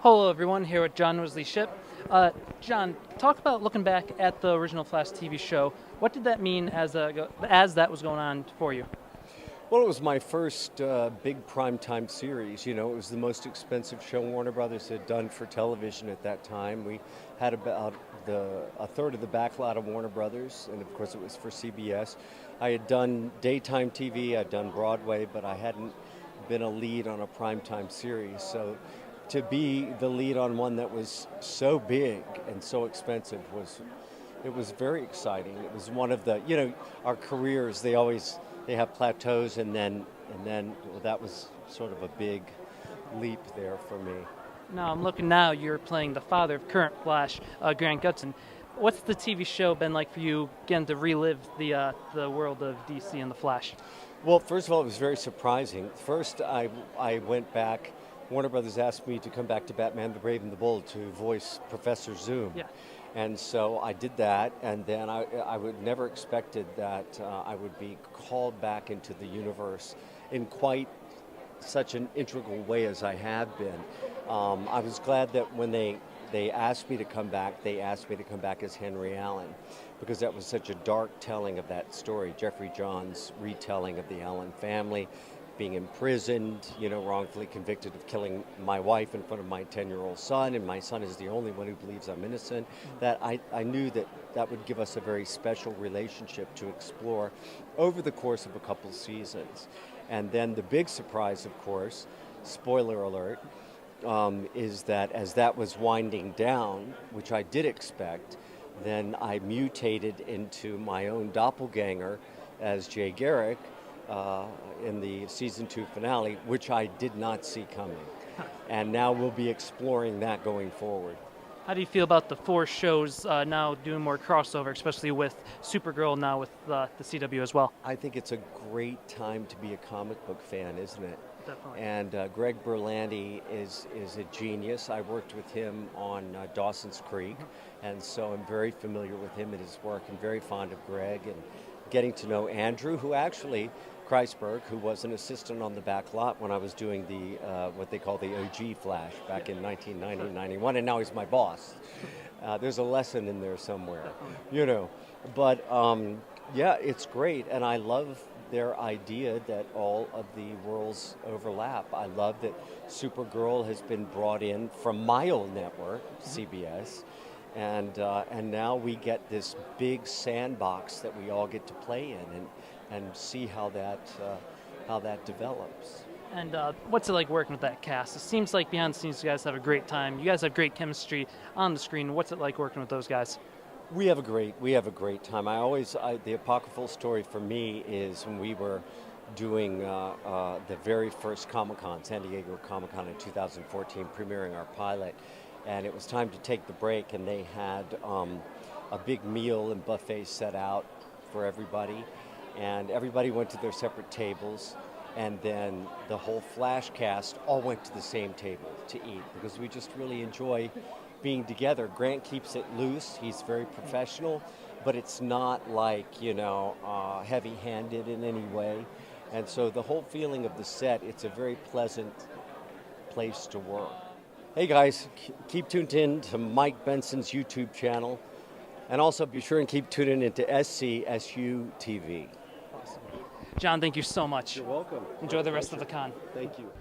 Hello, everyone. Here with John Wesley Shipp. John, talk about looking back at the original Flash TV show. What did that mean as that was going on for you? Well, it was my first big primetime series. You know, it was the most expensive show Warner Brothers had done for television at that time. We had about a third of the backlot of Warner Brothers, and of course it was for CBS. I had done daytime TV, I'd done Broadway, but I hadn't been a lead on a primetime series. So to be the lead on one that was so big and so expensive was very exciting. It was one of the, our careers, they have plateaus, and then well, that was sort of a big leap there for me. Now, I'm looking now, you're playing the father of current Flash, Grant Gustin. What's the TV show been like for you, again, to relive the world of DC and the Flash? Well, first of all, it was very surprising. First, I went back. Warner Brothers asked me to come back to Batman the Brave and the Bold to voice Professor Zoom. Yeah. And so I did that, and then I would never expected that I would be called back into the universe in quite such an integral way as I have been. I was glad that when they asked me to come back, they asked me to come back as Henry Allen, because that was such a dark telling of that story, Jeffrey John's retelling of the Allen family, being imprisoned, wrongfully convicted of killing my wife in front of my 10-year-old son, and my son is the only one who believes I'm innocent. That I knew that would give us a very special relationship to explore over the course of a couple seasons. And then the big surprise, of course, spoiler alert, is that as that was winding down, which I did expect, then I mutated into my own doppelganger as Jay Garrick, in the season 2 finale, which I did not see coming. And now we'll be exploring that going forward. How do you feel about the 4 shows now doing more crossover, especially with Supergirl now with the CW as well? I think it's a great time to be a comic book fan, isn't it? Definitely. And Greg Berlanti is a genius. I worked with him on Dawson's Creek, and so I'm very familiar with him and his work, and very fond of Greg, and getting to know Andrew, who actually Kreisberg, who was an assistant on the back lot when I was doing the what they call the OG Flash back in 1990-91, and now he's my boss. There's a lesson in there somewhere, But yeah, it's great, and I love their idea that all of the worlds overlap. I love that Supergirl has been brought in from my old network, CBS, and now we get this big sandbox that we all get to play in and see how that develops. And what's it like working with that cast? It seems like behind the scenes you guys have a great time. You guys have great chemistry on the screen. What's it like working with those guys? We have a great time. The apocryphal story for me is when we were doing the very first Comic-Con, San Diego Comic-Con in 2014, premiering our pilot, and it was time to take the break, and they had a big meal and buffet set out for everybody, and everybody went to their separate tables, and then the whole Flash cast all went to the same table to eat, because we just really enjoy being together. Grant keeps it loose. He's very professional, but it's not like, heavy-handed in any way. And so the whole feeling of the set, it's a very pleasant place to work. Hey guys, keep tuned in to Mike Benson's YouTube channel, and also be sure and keep tuning into SCSU TV. Awesome. John, thank you so much. You're welcome. Enjoy the rest of the con. Thank you.